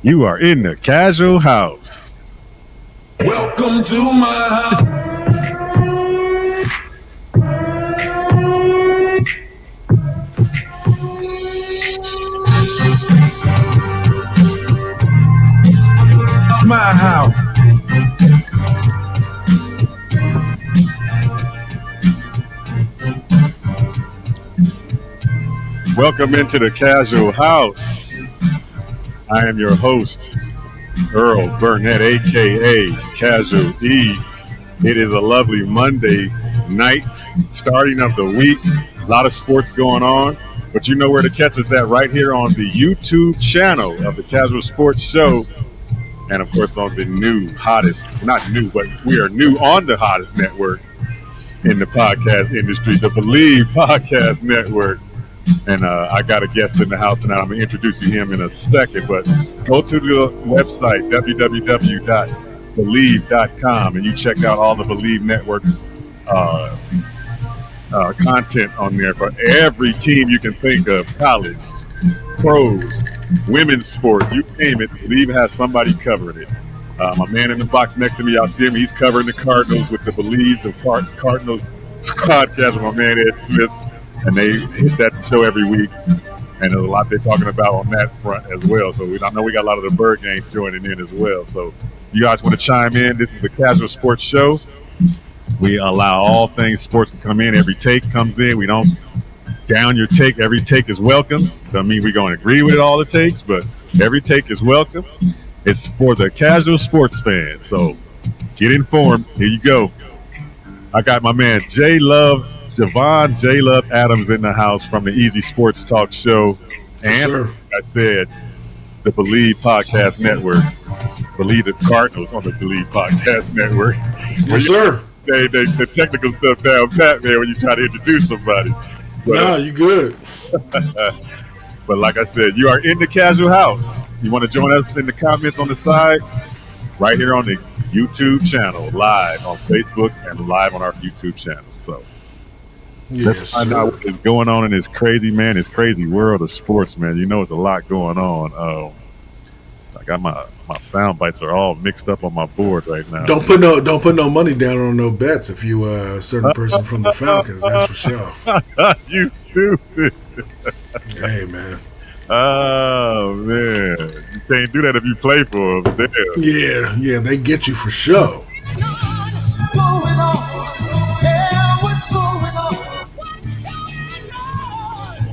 You are in the Casual House. Welcome to my house. It's my house. Welcome into the Casual House. I am your host, Earl Burnett, a.k.a. Casual E. It is a lovely Monday night, starting of the week. A lot of sports going on, but you know where to catch us at right here on the YouTube channel of the KazualSportz Show. And, of course, on the new, hottest, not new, but we are new on the hottest network in the podcast industry, the bleav Podcast Network. And I got a guest in the house tonight. I'm going to introduce you to him in a second. But go to the website, www.bleav.com, and you check out all the bleav Network content on there for every team you can think of. College, pros, women's sports, you name it. bleav has somebody covering it. My man in the box next to me, y'all see him. He's covering the Cardinals with the bleav, the Cardinals podcast with my man Ed Smith. And they hit that show every week, and there's a lot they're talking about on that front as well. So I know we got a lot of the Bird games joining in as well. So you guys want to chime in? This is the KazualSportz Show. We allow all things sports to come in. Every take comes in. We don't down your take. Every take is welcome. Doesn't mean we're going to agree with all the takes, but every take is welcome. It's for the casual sports fan. So get informed. Here you go. I got my man Javon Adams in the house from the Eazy Sports Talk Show. And like I said, the bleav Podcast Network. bleav the Cardinals on the bleav Podcast Network. Yes, sir. The technical stuff down pat, man, when you try to introduce somebody. But, you good. But like I said, you are in the Casual House. You want to join us in the comments on the side? Right here on the YouTube channel, live on Facebook and live on our YouTube channel. So let's find out what is going on in this crazy world of sports, man. You know, it's a lot going on. I got my sound bites are all mixed up on my board right now. Don't put no money down on no bets if you a certain person from the Falcons. That's for sure. You stupid. Hey, man. Oh man, you can't do that if you play for them. Damn. Yeah, they get you for sure. What's going on? Yeah, what's going on?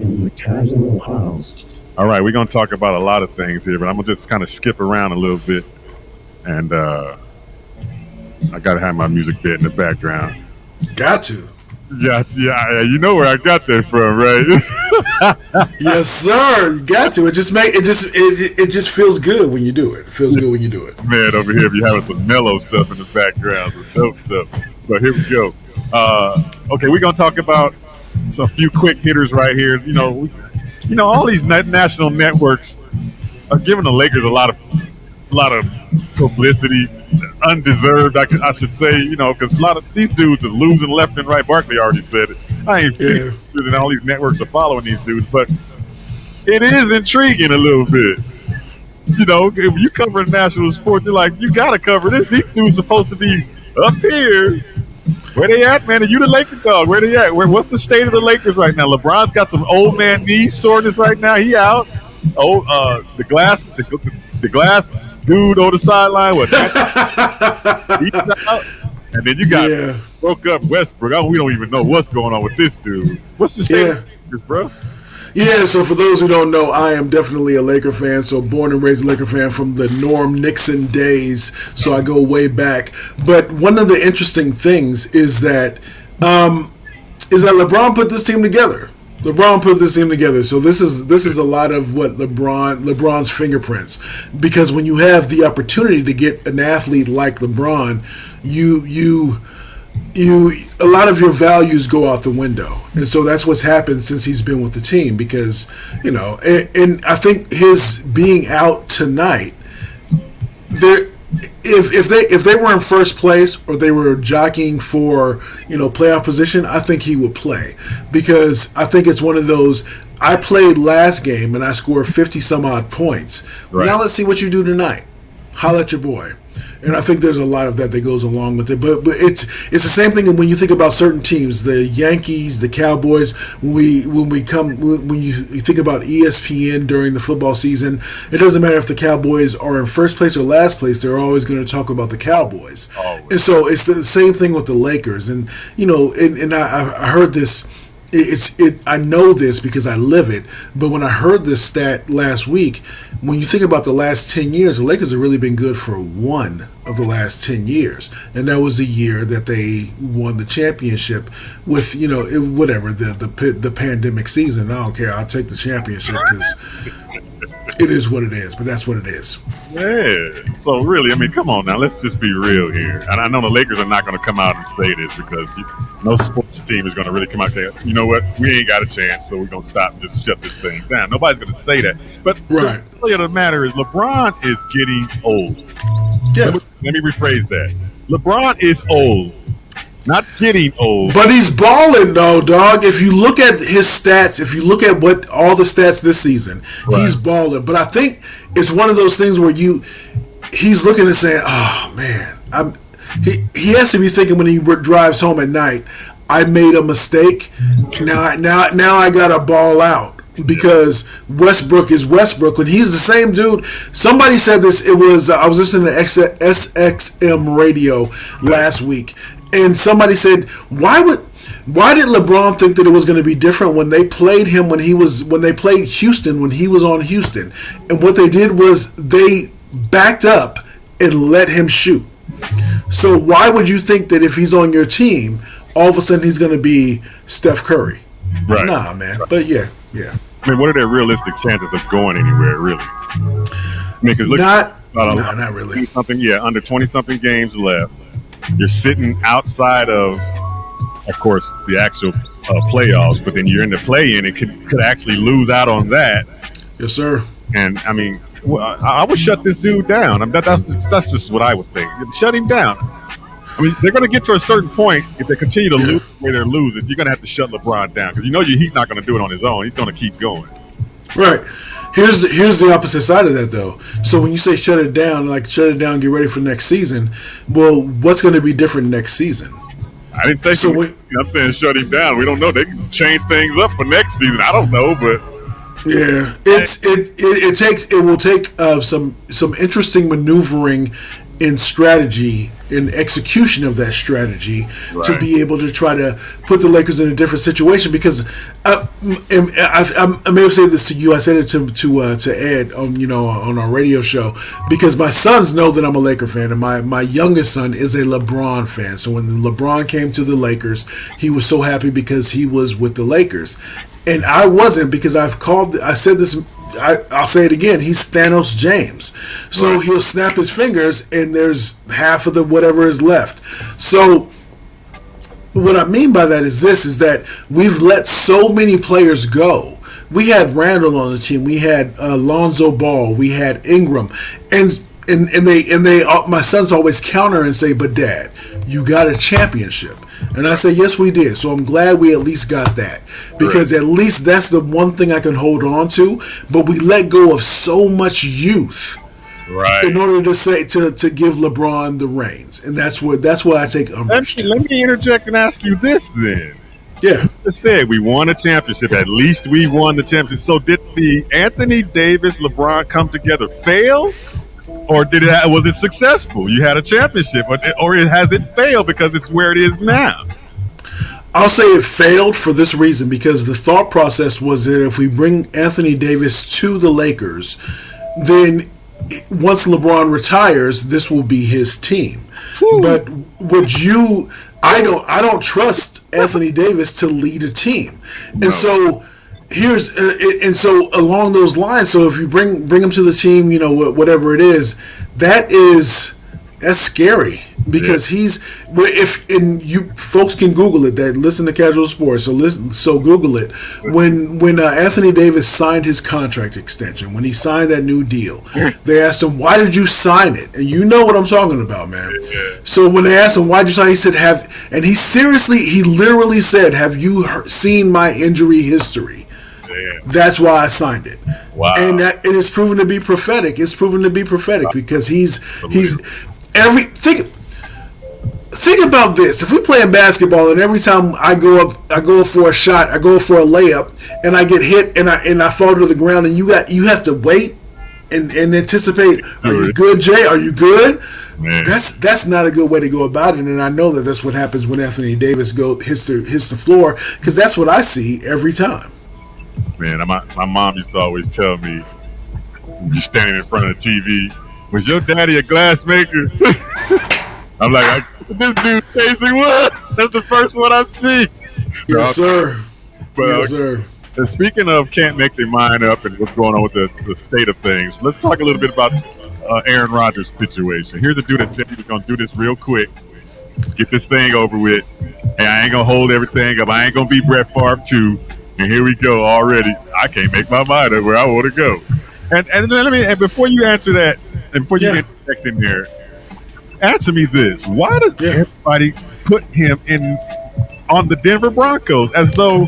In the Casual House. All right, we're gonna talk about a lot of things here, but I'm gonna just kind of skip around a little bit, and I gotta have my music bit in the background. Got to. Yeah, you know where I got that from, right? Yes, sir. You got to. It just feels good when you do it. It feels good when you do it. Man, over here, be having some mellow stuff in the background, some dope stuff. But here we go. Okay, we're gonna talk about some few quick hitters right here. You know, all these national networks are giving the Lakers a lot of publicity, undeserved, I should say, you know, because a lot of these dudes are losing left and right. Barkley already said it. I ain't and all these networks are following these dudes, but it is intriguing a little bit. You know, if you cover national sports, you're like, you got to cover this. These dudes supposed to be up here. Where they at, man? Are you the Lakers dog? Where they at? What's the state of the Lakers right now? LeBron's got some old man knee soreness right now. He out. The glass dude on the sideline. He's out. And then you got broke up Westbrook. We don't even know what's going on with this dude. What's the state of the Lakers, bro? Yeah, so for those who don't know, I am definitely a Laker fan. So born and raised Laker fan from the Norm Nixon days. So I go way back. But one of the interesting things is that LeBron put this team together. So this is a lot of what LeBron's fingerprints. Because when you have the opportunity to get an athlete like LeBron, you a lot of your values go out the window, and so that's what's happened since he's been with the team. Because and I think his being out tonight, if they were in first place or they were jockeying for playoff position, I think he would play, because I think it's one of those I played last game and I scored 50 some odd points. Right. Now let's see what you do tonight. Holla at your boy. And I think there's a lot of that goes along with it. But it's the same thing when you think about certain teams, the Yankees, the Cowboys. When you think about ESPN during the football season, it doesn't matter if the Cowboys are in first place or last place. They're always going to talk about the Cowboys. Always. And so it's the same thing with the Lakers. And I heard this. I know this because I live it. But when I heard this stat last week, when you think about the last 10 years, the Lakers have really been good for one of the last 10 years, and that was the year that they won the championship with the pandemic season. I don't care. I'll take the championship because it is what it is. But that's what it is. Yeah. So really, I mean, come on now. Let's just be real here. And I know the Lakers are not going to come out and say this because no sports team is going to really come out and say, you know what, we ain't got a chance, so we're going to stop and just shut this thing down. Nobody's going to say that. But right. The reality of the matter is LeBron is getting old. Yeah. Let me rephrase that. LeBron is old. Not getting old. But he's balling, though, dog. If you look at his stats, if you look at what all the stats this season, right, he's balling. But I think it's one of those things where he's looking and saying, oh, man. He has to be thinking when he drives home at night, I made a mistake. Now I got to ball out. Because Westbrook is Westbrook. When he's the same dude. Somebody said this. It was I was listening to SXM radio last week, and somebody said, why did LeBron think that it was going to be different when they played him when they played Houston when he was on Houston, and what they did was they backed up and let him shoot. So why would you think that if he's on your team, all of a sudden he's going to be Steph Curry? Right. Nah, man. But yeah. I mean, what are their realistic chances of going anywhere, really? I mean, because not really. Under 20-something games left. You're sitting outside of course, the actual playoffs, but then you're in the play-in and could actually lose out on that. Yes, sir. And, I mean, I would shut this dude down. I mean, that's just what I would think. Shut him down. I mean, they're going to get to a certain point. If they continue to lose the way they're losing, you're going to have to shut LeBron down because he's not going to do it on his own. He's going to keep going. Right. Here's the opposite side of that, though. So when you say shut it down, get ready for next season, well, what's going to be different next season? I didn't say so. I'm saying shut him down. We don't know. They can change things up for next season. I don't know, but yeah, it will take some interesting maneuvering in strategy, in execution of that strategy, right, to be able to try to put the Lakers in a different situation. Because I may have said this to you. I said it to Ed on our radio show, because my sons know that I'm a Laker fan, and my youngest son is a LeBron fan. So when LeBron came to the Lakers, he was so happy because he was with the Lakers, and I wasn't, because I said this. I'll say it again. He's Thanos James. So right, he'll snap his fingers and there's half of the whatever is left. So what I mean by that is that we've let so many players go. We had Randall on the team. We had Lonzo Ball. We had Ingram. And they my sons always counter and say, but Dad, you got a championship. And I say, yes, we did. So I'm glad we at least got that, because at least that's the one thing I can hold on to. But we let go of so much youth, right, in order to give LeBron the reins, and that's why I take umbrage. Let me interject and ask you this then. Yeah, I said we won a championship. At least we won the championship. So did the Anthony Davis LeBron come together fail? Or was it successful? You had a championship, or has it failed because it's where it is now? I'll say it failed for this reason, because the thought process was that if we bring Anthony Davis to the Lakers, then once LeBron retires, this will be his team. Whew. But I don't trust Anthony Davis to lead a team, and so. So along those lines, so if you bring him to the team, whatever it is, that's scary, because you folks can Google it. That listen to Casual Sports, so Google it. When Anthony Davis signed his contract extension, when he signed that new deal, they asked him, "Why did you sign it?" And you know what I'm talking about, man. So when they asked him, "Why did you sign?" He said, he literally said, "Have you seen my injury history?" Damn. That's why I signed it. Wow. And it is proven to be prophetic. It's proven to be prophetic because he's every think about this. If we play in basketball and every time I go for a shot, I go for a layup, and I get hit and I fall to the ground, and you have to wait and anticipate. Are you good, Jay? Are you good? Man. That's not a good way to go about it, and I know that's what happens when Anthony Davis hits the floor, because that's what I see every time. Man, my mom used to always tell me, you're standing in front of the TV, was your daddy a glass maker? I'm like, this dude facing what? That's the first one I've seen. Yes, sir. But, yes, sir. And speaking of can't make their mind up and what's going on with the state of things, let's talk a little bit about Aaron Rodgers' situation. Here's a dude that said he was going to do this real quick, get this thing over with. Hey, I ain't going to hold everything up. I ain't going to be Brett Favre too. And here we go already. I can't make my mind up where I want to go. And before you answer that, and before you interject in there, answer me this: why does everybody put him on the Denver Broncos as though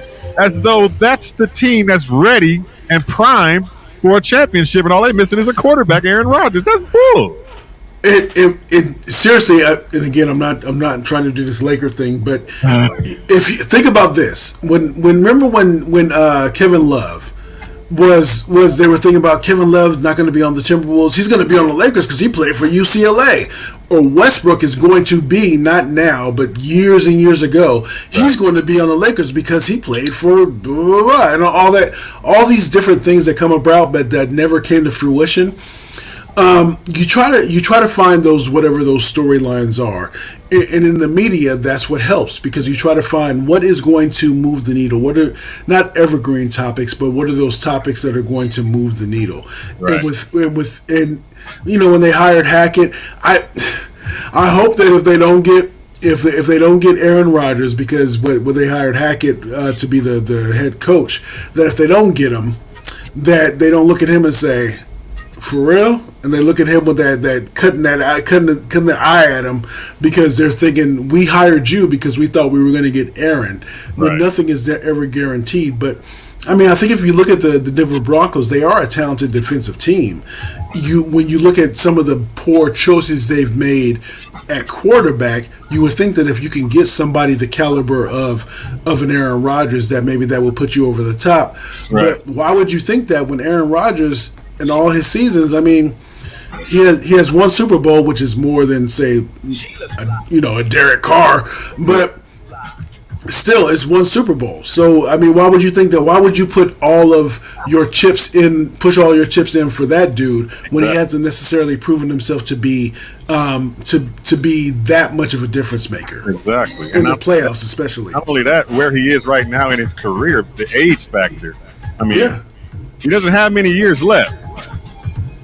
that's the team that's ready and primed for a championship, and all they're missing is a quarterback, Aaron Rodgers? That's bull. Seriously, and again, I'm not trying to do this Laker thing, but if you think about this, remember when Kevin Love was they were thinking about Kevin Love's not going to be on the Timberwolves, he's going to be on the Lakers because he played for UCLA. Or Westbrook is going to be, not now, but years and years ago, he's going to be on the Lakers because he played for blah, blah, blah, and all these different things that come about but that never came to fruition. You try to find those, whatever those storylines are, and in the media, that's what helps, because you try to find what is going to move the needle. What are not evergreen topics, but what are those topics that are going to move the needle? Right. And when they hired Hackett, I hope that if they don't get Aaron Rodgers, because when they hired Hackett to be the head coach, that if they don't get him, that they don't look at him and say, for real? And they look at him with that cutting the eye at him, because they're thinking, we hired you because we thought we were going to get Aaron. But nothing is ever guaranteed. But I mean, I think if you look at the Denver Broncos, they are a talented defensive team. When you look at some of the poor choices they've made at quarterback, you would think that if you can get somebody the caliber of an Aaron Rodgers, that maybe that will put you over the top. Right. But why would you think that when Aaron Rodgers, in all his seasons, I mean, he has one Super Bowl, which is more than, say, a Derek Carr, but still, it's one Super Bowl. So, I mean, why would you think that? Why would you put push all your chips in for that dude when he hasn't necessarily proven himself to be to be that much of a difference maker? Exactly. In the playoffs, especially. Not only that, where he is right now in his career, the age factor. I mean, he doesn't have many years left.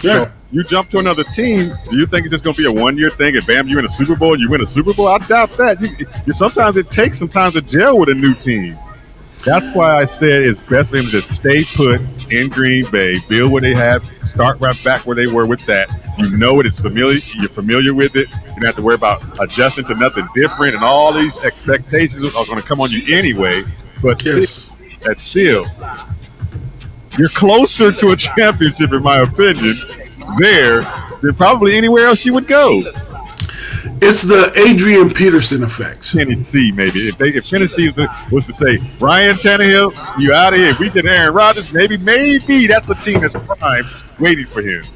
Yeah. So you jump to another team, do you think it's just going to be a one-year thing and bam, you win a Super Bowl, you win a Super Bowl? I doubt that. Sometimes it takes some time to gel with a new team. That's why I said it's best for him to stay put in Green Bay, build what they have, start right back where they were with that. You know it, it's familiar, you're familiar with it. You don't have to worry about adjusting to nothing different, and all these expectations are going to come on you anyway. But still, you're closer to a championship, in my opinion, there than probably anywhere else you would go. It's the Adrian Peterson effect. Tennessee, maybe. If Tennessee was to say, Ryan Tannehill, you out of here. If we get Aaron Rodgers, maybe that's a team that's prime waiting for him.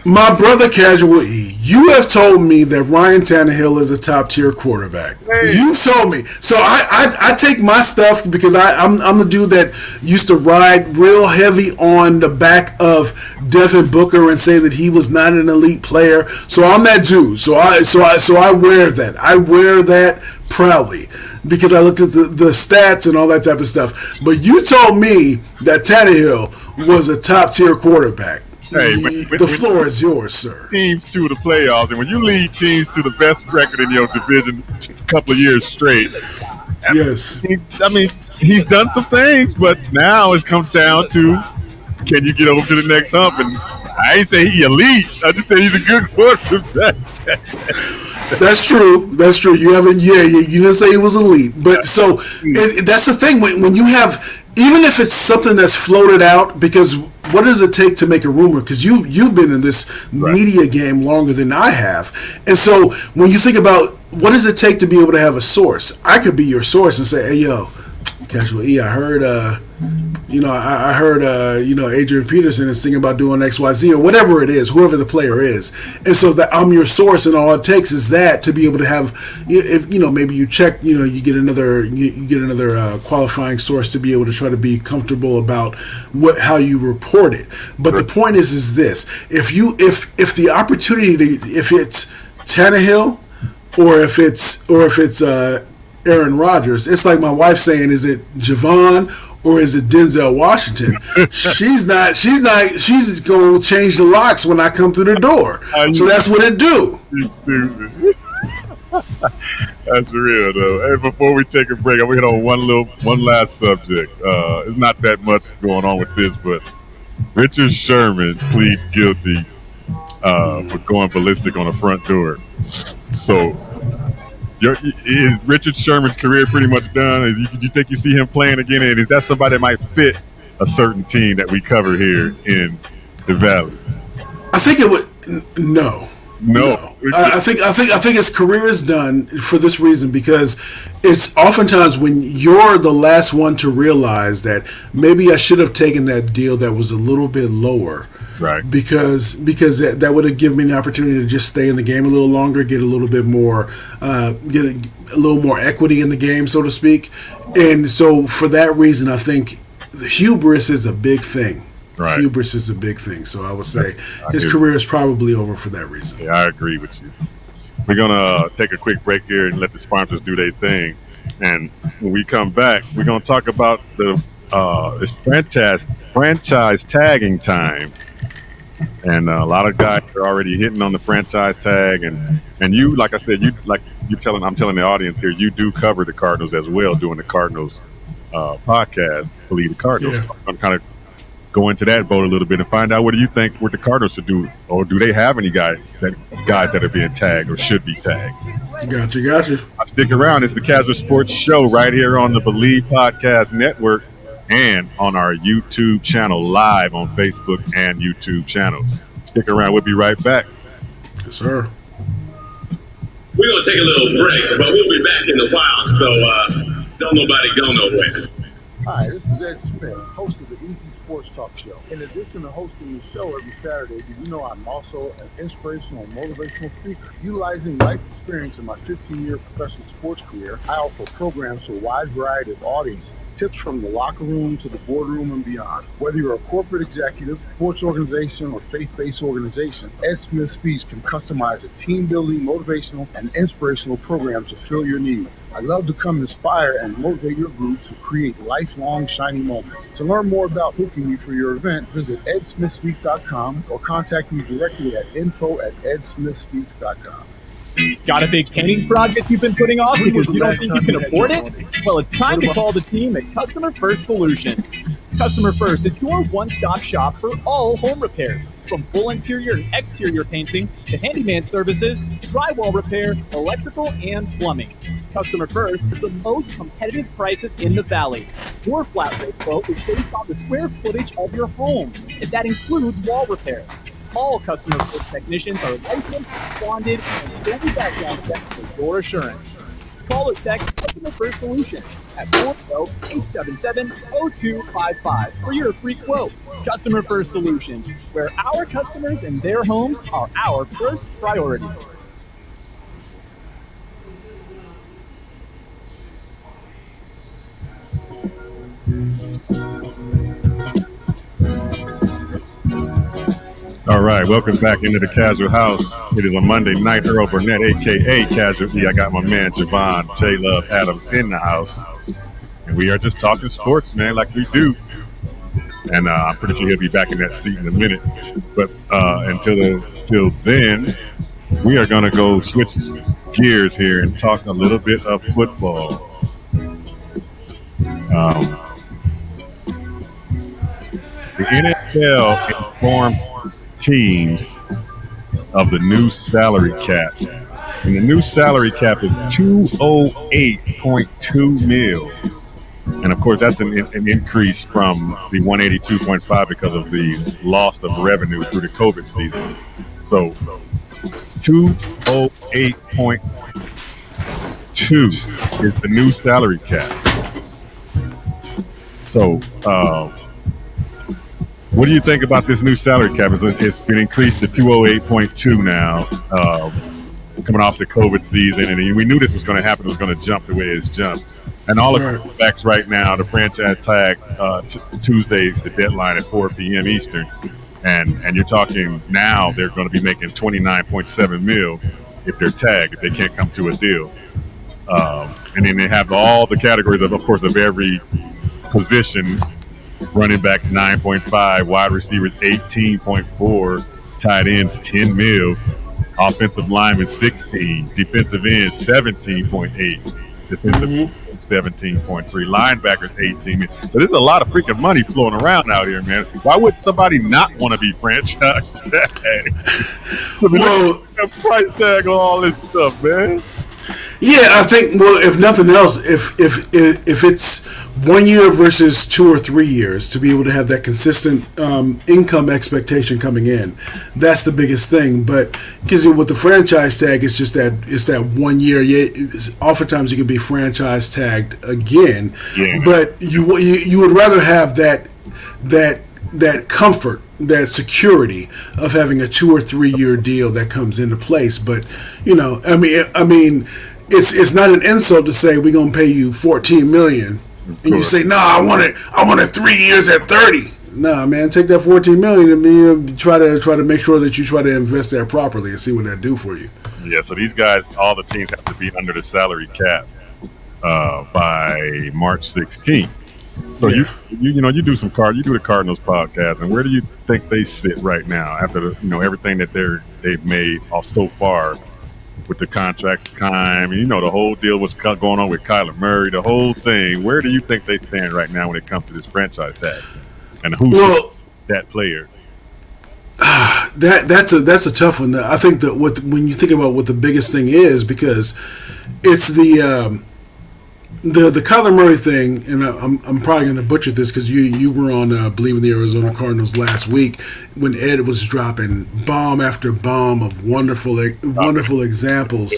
My brother Casual E, you have told me that Ryan Tannehill is a top tier quarterback. Hey. You've told me. So I take my stuff because I'm the dude that used to ride real heavy on the back of Devin Booker and say that he was not an elite player. So I'm that dude. So I wear that. I wear that proudly because I looked at the stats and all that type of stuff. But you told me that Tannehill was a top tier quarterback. Hey, the floor is yours, sir. Teams to the playoffs, and when you lead teams to the best record in your division a couple of years straight, yes. He's done some things, but now it comes down to, can you get over to the next hump? And I ain't say he's elite. I just say he's a good quarterback. That's true. You haven't. You didn't say he was elite, but so that's the thing. When you have. even if it's something that's floated out, because what does it take to make a rumor? Because you've been in this media game longer than I have, and so when you think about what does it take to be able to have a source, I could be your source and say, hey, yo, Casual E, I heard, I heard, Adrian Peterson is thinking about doing XYZ or whatever it is, whoever the player is, and so that I'm your source, and all it takes is that to be able to have, if maybe you check, you get another qualifying source to be able to try to be comfortable about how you report it. But the point is this: if the opportunity if it's Tannehill or if it's Aaron Rodgers, it's like my wife saying, is it Javon or is it Denzel Washington? She's going to change the locks when I come through the door. So that's what it do. You stupid. That's real though. Hey, before we take a break, I'm gonna hit on one last subject. It's not that much going on with this, but Richard Sherman pleads guilty for going ballistic on the front door. So, is Richard Sherman's career pretty much done? Do you think you see him playing again? And is that somebody that might fit a certain team that we cover here in the Valley? I think it would. No. I think his career is done for this reason, because it's oftentimes when you're the last one to realize that maybe I should have taken that deal that was a little bit lower. Right. Because that would have given me the opportunity to just stay in the game a little longer, get a little bit more, get a little more equity in the game, so to speak. And so for that reason, I think hubris is a big thing. Right. Hubris is a big thing. So I would say his career is probably over for that reason. Yeah, I agree with you. We're going to take a quick break here and let the sponsors do their thing. And when we come back, we're going to talk about it's franchise tagging time. And a lot of guys are already hitting on the franchise tag, and you, like I said, I'm telling the audience here, you do cover the Cardinals as well, doing the Cardinals podcast, bleav the Cardinals. Yeah. So I'm kind of go into that boat a little bit and find out what do you think what the Cardinals should do, or do they have any guys that are being tagged or should be tagged? Gotcha. Stick around. It's the KazualSportz Show right here on the bleav Podcast Network and on our YouTube channel, live on Facebook and YouTube channel. Stick around. We'll be right back. Yes, sir. We're going to take a little break, but we'll be back in a while, so don't nobody go nowhere. Hi, this is Ed Smith, host of the Eazy Sports Talk Show. In addition to hosting the show every Saturday, did you know I'm also an inspirational and motivational speaker? Utilizing life experience in my 15-year professional sports career, I offer programs to a wide variety of audiences. Tips from the locker room to the boardroom and beyond. Whether you're a corporate executive, sports organization, or faith-based organization, Ed Smith Speech can customize a team-building, motivational, and inspirational program to fill your needs. I love to come inspire and motivate your group to create lifelong shining moments. To learn more about booking me for your event, visit edsmithspeaks.com or contact me directly at info@edsmithspeaks.com. Got a big painting project you've been putting off because you don't think you can afford it? Well, it's time to call the team at Customer First Solutions. Customer First is your one-stop shop for all home repairs, from full interior and exterior painting to handyman services, drywall repair, electrical, and plumbing. Customer First is the most competitive prices in the Valley. Your flat rate quote is based on the square footage of your home, and that includes wall repair. All Customer First technicians are licensed, bonded, and fully background checked for your assurance. Call or text Customer First Solutions at 408-877-0255 for your free quote. Customer First Solutions, where our customers and their homes are our first priority. All right, welcome back into the Casual House. It is a Monday night. Earl Burnett, a.k.a. Casual E. I got my man, Javon Adams, in the house. And we are just talking sports, man, like we do. And I'm pretty sure he'll be back in that seat in a minute. But until then, we are going to go switch gears here and talk a little bit of football. The NFL informs teams of the new salary cap. And the new salary cap is $208.2 million. And of course, that's an increase from the 182.5 because of the loss of revenue through the COVID season. So 208.2 is the new salary cap. So, what do you think about this new salary cap? It's been increased to 208.2 now, coming off the COVID season, and we knew this was going to happen. It was going to jump the way it's jumped. And all the quarterbacks right now, the franchise tag Tuesday's the deadline at 4 p.m. Eastern, and you're talking now they're going to be making $29.7 million if they're tagged, if they can't come to a deal. And then they have all the categories of course, of every position. Running backs 9.5, wide receivers 18.4, tight ends 10 mil, offensive linemen 16, defensive ends 17.8, defensive ends 17.3, linebackers 18 mil. So there's a lot of freaking money flowing around out here, man. Why would somebody not want to be franchise tag? Well, a price tag on all this stuff, man. Yeah, I think. Well, if nothing else, if it's 1 year versus 2 or 3 years, to be able to have that consistent income expectation coming in, that's the biggest thing. But because with the franchise tag, it's just that 1 year. Yeah, oftentimes you can be franchise tagged again, but you would rather have that comfort, that security of having a 2 or 3 year deal that comes into place. But I mean. It's not an insult to say we're gonna pay you $14 million, and you say, "No, I want it 3 years at 30." Nah, man, take that $14 million and try to make sure that you try to invest that properly and see what that do for you. Yeah, so these guys, all the teams have to be under the salary cap by March 16th. So you do the Cardinals podcast, and where do you think they sit right now after everything that they've made so far? With the contracts time, the whole deal was going on with Kyler Murray, the whole thing. Where do you think they stand right now when it comes to this franchise tag? And who's that player? That's a tough one. I think that when you think about what the biggest thing is, because it's the Kyler Murray thing, and I'm probably going to butcher this because you were on bleav in the Arizona Cardinals last week when Ed was dropping bomb after bomb of wonderful examples.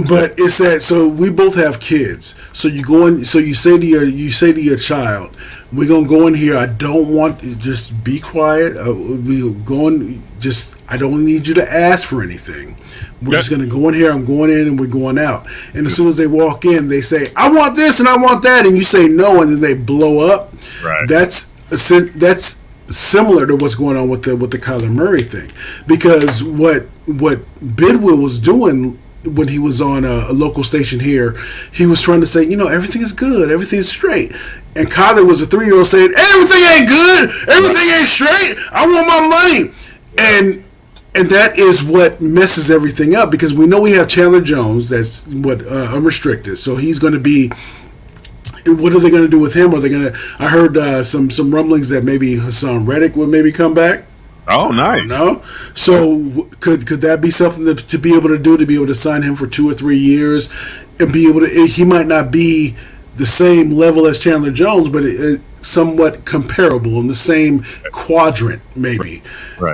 But it's that, so we both have kids. So you go in, so you say to your child, "We're gonna go in here. I don't want, just be quiet. We going, just I don't need you to ask for anything. We're just gonna go in here. I'm going in and we're going out." And as soon as they walk in, they say, "I want this and I want that," and you say no, and then they blow up. Right. That's similar to what's going on with the Kyler Murray thing, because what Bidwill was doing when he was on a local station here, he was trying to say, everything is good, everything is straight. And Kyler was a 3-year-old saying, "Everything ain't good, everything ain't straight, I want my money." And that is what messes everything up, because we know we have Chandler Jones, that's unrestricted, so he's going to be. What are they going to do with him? Are they going to? I heard some rumblings that maybe Hassan Reddick would maybe come back. Oh, nice. No, so could that be something to be able to do, to be able to sign him for 2 or 3 years, and be able to? He might not be the same level as Chandler Jones, but somewhat comparable in the same quadrant, maybe,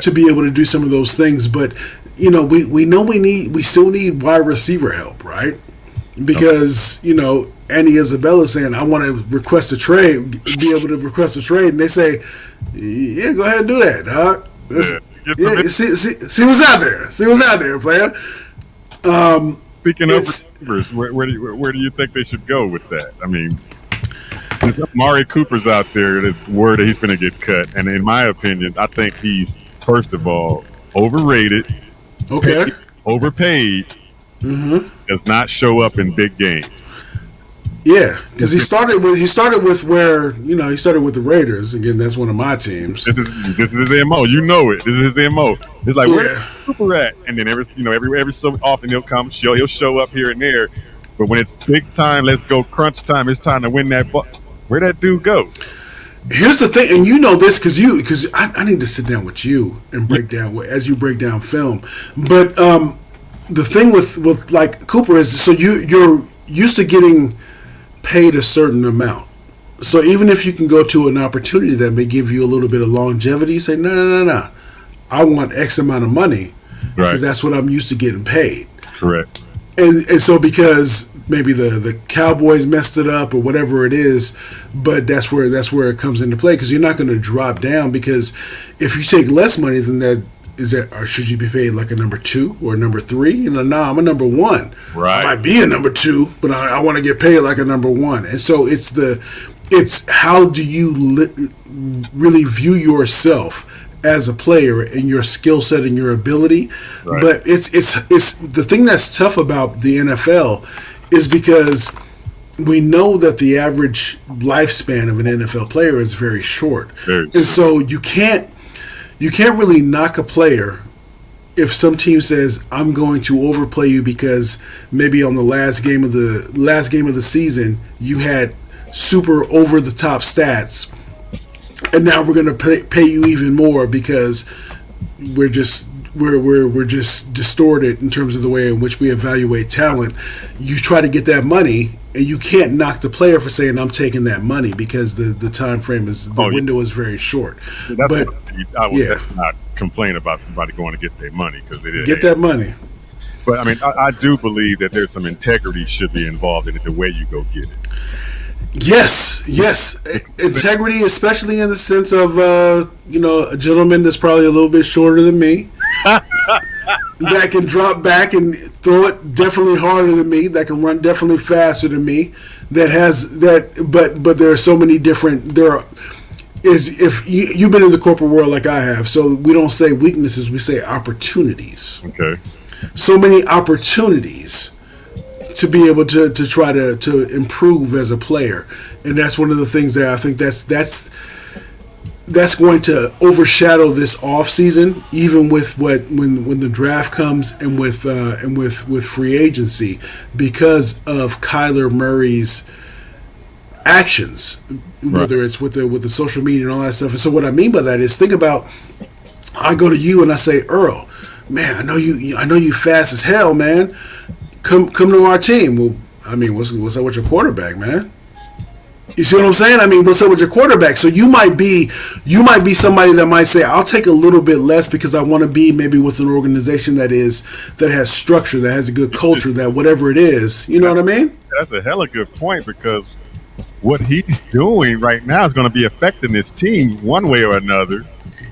to be able to do some of those things. But we know we still need wide receiver help, right? Because Andy Isabella saying, "I want to request a trade," be able to request a trade, and they say, "Yeah, go ahead and do that, dog. See what's out there. See what's out there, player." Speaking of receivers, where do you think they should go with that? I mean, Amari Cooper's out there. There's word that he's going to get cut, and in my opinion, I think he's, first of all, overrated, overpaid, does not show up in big games. Yeah, because he started with he started with the Raiders. Again, that's one of my teams. This is his MO. You know it. This is his MO. It's like, where's Cooper at? And then every so often he'll show up here and there. But when it's big time, let's go crunch time, it's time to win that ball. Where'd that dude go? Here's the thing, and you know this because I need to sit down with you and break down as you break down film. But the thing with like Cooper is, so you're used to getting paid a certain amount, So even if you can go to an opportunity that may give you a little bit of longevity, say, no. I want X amount of money because that's what I'm used to getting paid. Correct. And so because maybe the Cowboys messed it up or whatever it is, but that's where it comes into play, because you're not going to drop down, because if you take less money than that, or should you be paid like a number 2 or a number 3? I'm a number 1. Right. I might be a number 2, but I want to get paid like a number 1. And so it's how do you really view yourself as a player and your skill set and your ability. Right. But it's the thing that's tough about the NFL is because we know that the average lifespan of an NFL player is very short. And so you can't really knock a player if some team says, I'm going to overplay you because maybe on the last game of the season you had super over the top stats, and now we're going to pay you even more because we're just distorted in terms of the way in which we evaluate talent. You try to get that money, and you can't knock the player for saying I'm taking that money because the time frame window is very short. I would not complain about somebody going to get their money because they get that money. But I mean, I do believe that there's some integrity should be involved in it, the way you go get it. Yes. Integrity, especially in the sense of, a gentleman that's probably a little bit shorter than me, that can drop back and throw it definitely harder than me, that can run definitely faster than me, but there are so many different, if you've been in the corporate world like I have, so we don't say weaknesses, we say opportunities. Okay. So many opportunities to be able to try to improve as a player, and that's one of the things that I think that's going to overshadow this off season, even with when the draft comes and with free agency, because of Kyler Murray's actions, whether it's with the social media and all that stuff. And so what I mean by that is, think about, I go to you and I say, Earl, man, I know you fast as hell, man. Come to our team. Well, I mean, what's up with your quarterback, man? You see what I'm saying? I mean, what's up with your quarterback? So you might be somebody that might say, I'll take a little bit less because I want to be maybe with an organization that has structure, that has a good culture, that whatever it is. You know what I mean? That's a hella good point, because what he's doing right now is going to be affecting this team one way or another.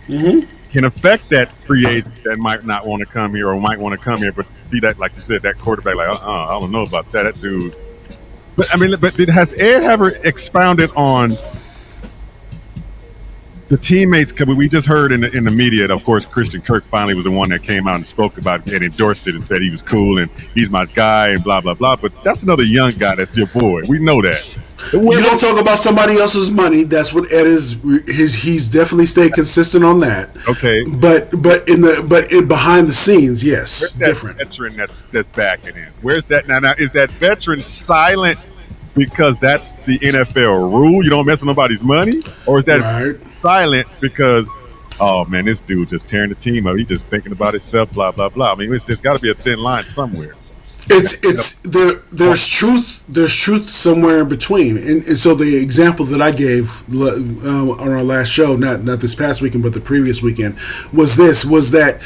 Mm-hmm. Can affect that free agent that might not want to come here or might want to come here, but see that, like you said, that quarterback, like, I don't know about that. That dude. But I mean, has Ed ever expounded on the teammates? Because we just heard in the media, of course, Christian Kirk finally was the one that came out and spoke about it and endorsed it and said he was cool and he's my guy and blah blah blah. But that's another young guy that's your boy. We know that. You don't talk about somebody else's money. That's what Ed is. He's definitely stayed consistent on that. Okay, but behind the scenes, yes, where's that different veteran that's backing in? Where's that now? Now is that veteran silent because that's the NFL rule? You don't mess with nobody's money, or is that silent because, oh man, this dude just tearing the team up? He's just thinking about himself, blah blah blah. I mean, there's got to be a thin line somewhere. There's truth somewhere in between, and so the example that I gave on our last show, not this past weekend but the previous weekend, was that.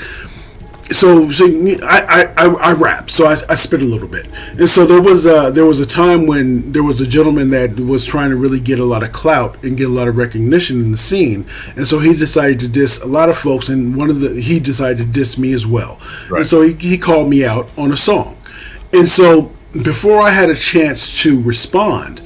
So I rap, so I spit a little bit, and so there was a time when there was a gentleman that was trying to really get a lot of clout and get a lot of recognition in the scene, and so he decided to diss a lot of folks, and he decided to diss me as well, and so he called me out on a song. And so before I had a chance to respond,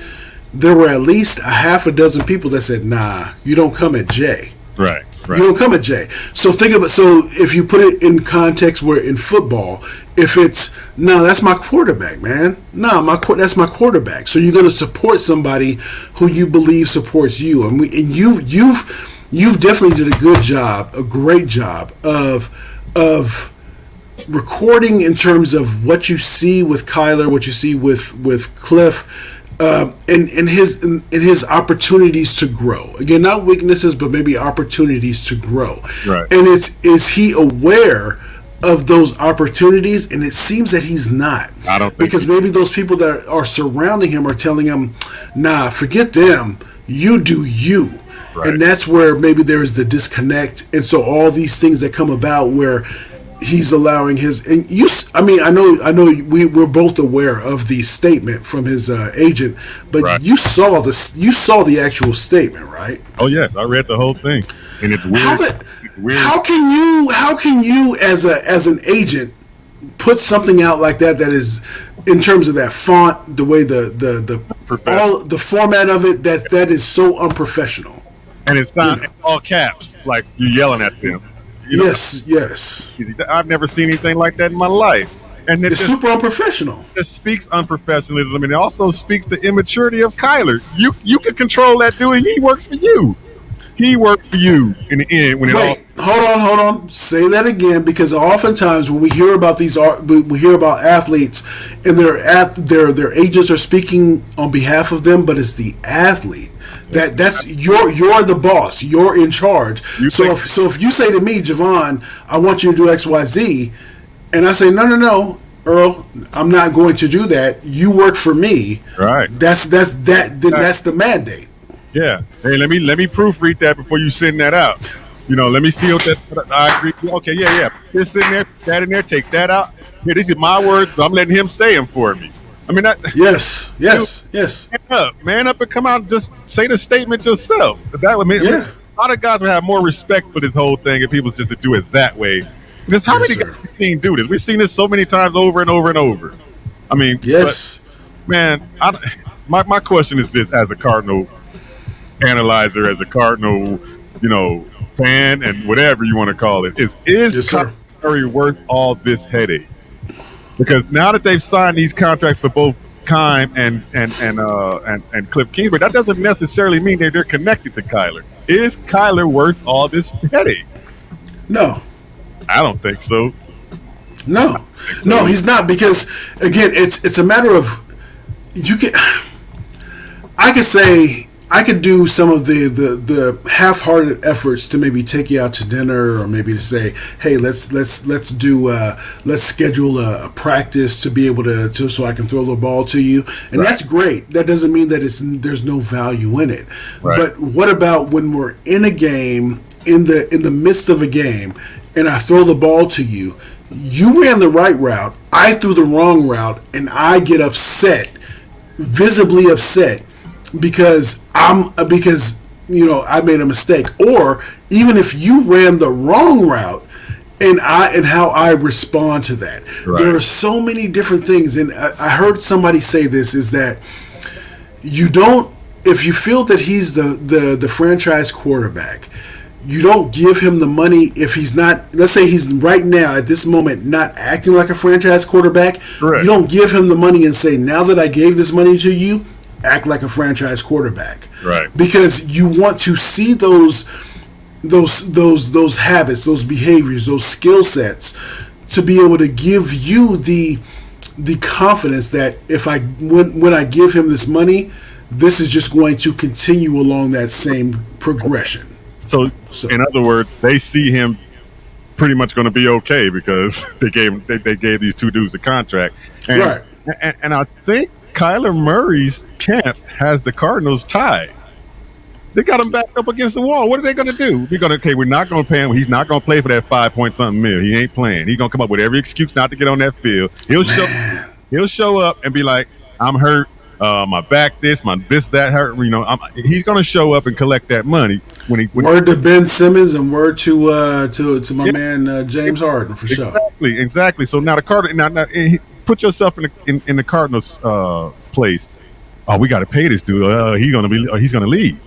there were at least a half a dozen people that said, nah, you don't come at Jay. Right. You don't come at Jay. So if you put it in context where in football, if it's, no, that's my quarterback, man. No, that's my quarterback. So you're going to support somebody who you believe supports you. And you've definitely did a great job of recording in terms of what you see with Kyler, what you see with Cliff, and his opportunities to grow. Again, not weaknesses, but maybe opportunities to grow. Right. And is he aware of those opportunities? And it seems that he's not. I don't think because maybe those people that are surrounding him are telling him, nah, forget them. You do you. Right. And that's where maybe there's the disconnect. And so all these things that come about where he's allowing his, and you, I mean, I know we're both aware of the statement from his agent, but Right. you saw the actual statement, right? Oh yes, I read the whole thing, and it's weird. It's weird. How can you as an agent put something out like that is in terms of that font, the way the all the format of it, that is so unprofessional. And it's not in all caps, like you're yelling at them. You know, Yes. I've never seen anything like that in my life. And It's super unprofessional. it speaks unprofessionalism, and it also speaks the immaturity of Kyler. You can control that dude. He works for you. He worked for you in the end. When Wait, hold on. Say that again, because oftentimes when we hear about we hear about athletes and their agents are speaking on behalf of them, but it's the athlete. That's you're the boss. You're in charge. So if you say to me, Javon, I want you to do XYZ, and I say no, Earl, I'm not going to do that. You work for me. Right. That's the mandate. Yeah. Hey, let me proofread that before you send that out. Let me see what that. I agree. Okay. Yeah. This in there, that in there. Take that out. Here, these are my words, but I'm letting him say them for me. I mean, that. Yes. Man up and come out and just say the statement yourself. That would mean a lot of guys would have more respect for this whole thing if people was just to do it that way. Because how many guys have we seen do this? We've seen this so many times over and over and over. I mean, yes. But, man, my question is this: as a Cardinal analyzer, as a Cardinal, fan, and whatever you want to call it, is Kyler Murray worth all this headache? Because now that they've signed these contracts for both Kime and Cliff Kingsbury, that doesn't necessarily mean they're connected to Kyler. Is Kyler worth all this headache? No, I don't think so. No, he's not, because again, it's a matter of I could do some of the half-hearted efforts to maybe take you out to dinner, or maybe to say, hey, let's schedule a practice to be able to so I can throw the ball to you, and that's great. That doesn't mean that there's no value in it. Right. But what about when we're in a game, in the midst of a game, and I throw the ball to you? You ran the right route, I threw the wrong route, and I get upset, visibly upset, because I made a mistake. Or even if you ran the wrong route, and how I respond to that. Right. There are so many different things, and I heard somebody say this, is that if you feel that he's the franchise quarterback, you don't give him the money if he's not, let's say he's right now at this moment not acting like a franchise quarterback. Correct. You don't give him the money and say, now that I gave this money to you, act like a franchise quarterback. Right. Because you want to see those habits, those behaviors, those skill sets, to be able to give you the confidence that when I give him this money, this is just going to continue along that same progression. So in other words, they see him pretty much going to be okay because they gave these two dudes the contract. And, right. And I think Kyler Murray's camp has the Cardinals tied. They got him back up against the wall. What are they going to do? We're not going to pay him. He's not going to play for that 5-point-something mil. He ain't playing. He's going to come up with every excuse not to get on that field. He'll show up and be like, I'm hurt. My back, this that hurt. He's going to show up and collect that money. Word to Ben Simmons and word to my man James Harden for sure. Exactly. So now the Cardinals. Put yourself in the Cardinals' place. Oh, we got to pay this dude. He's gonna leave.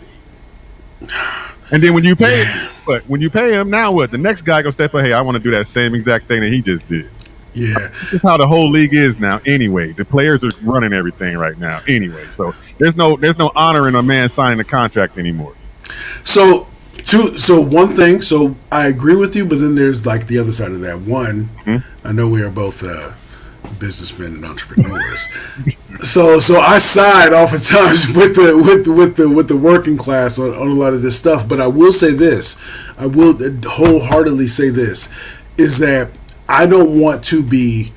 And then when you pay him, now what? The next guy gonna step up. Hey, I want to do that same exact thing that he just did. Yeah, that's how the whole league is now. Anyway, the players are running everything right now. Anyway, so there's no honor in a man signing a contract anymore. So one thing. So I agree with you, but then there's like the other side of that. One, I know we are both businessmen and entrepreneurs. so I side oftentimes with the working class on a lot of this stuff. But I will say this. I will wholeheartedly say this, is that I don't want to be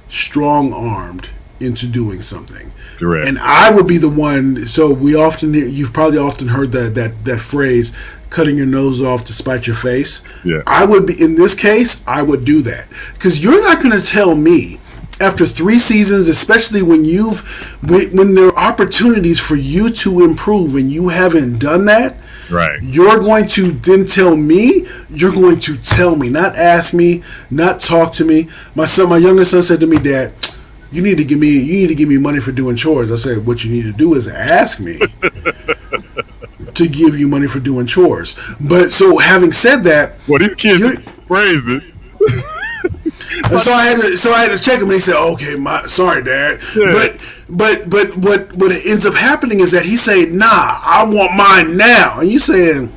strong-armed into doing something. Correct. And I would be the one. So you've probably often heard that phrase, cutting your nose off to spite your face. Yeah. I would be, in this case, I would do that, because you're not going to tell me after 3 seasons, especially when there are opportunities for you to improve and you haven't done that. Right. You're going to then tell me. You're going to tell me, not ask me, not talk to me. My youngest son said to me, "Dad, you need to give me money for doing chores." I said, "What you need to do is ask me to give you money for doing chores." But so, having said that, well, these kids are crazy. And so I had to check him, and he said, "Okay, sorry, Dad." Yeah. But what ends up happening is that he say, "Nah, I want mine now," and you saying,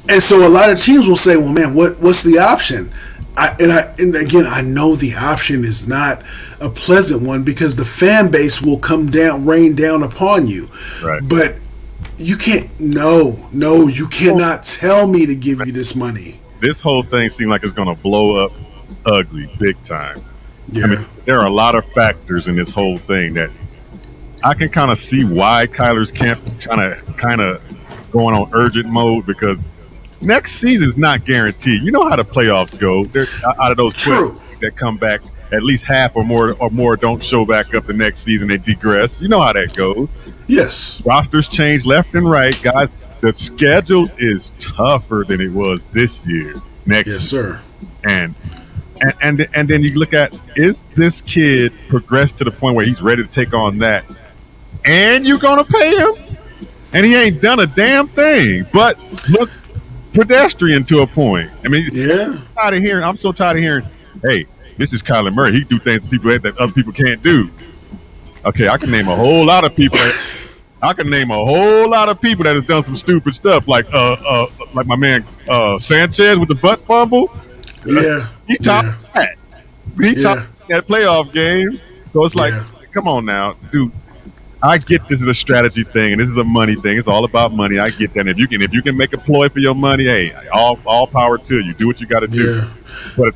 and so a lot of teams will say, "Well, man, what's the option?" And again, I know the option is not a pleasant one, because the fan base will rain down upon you. Right. But you can't. No, you cannot tell me to give you this money. This whole thing seems like it's going to blow up ugly, big time. Yeah. I mean, there are a lot of factors in this whole thing that I can kind of see why Kyler's camp is kind of going on urgent mode, because next season's not guaranteed. You know how the playoffs go. They're out of those 12 that come back, at least half or more don't show back up the next season. They digress. You know how that goes. Yes. Rosters change left and right, guys. The schedule is tougher than it was this year. Yes, sir. And then you look at, is this kid progressed to the point where he's ready to take on that? And you're gonna pay him? And he ain't done a damn thing. But look, pedestrian to a point. I mean, yeah. I'm so tired of hearing, "Hey, this is Kyler Murray. He do things that other people can't do." Okay, I can name a whole lot of people. That has done some stupid stuff, like my man Sanchez with the butt fumble. Yeah, he topped that. He topped that playoff game. So it's like, come on now, dude. I get this is a strategy thing and this is a money thing. It's all about money. I get that. And if you can make a ploy for your money, hey, all power to you. Do what you got to do. Yeah. But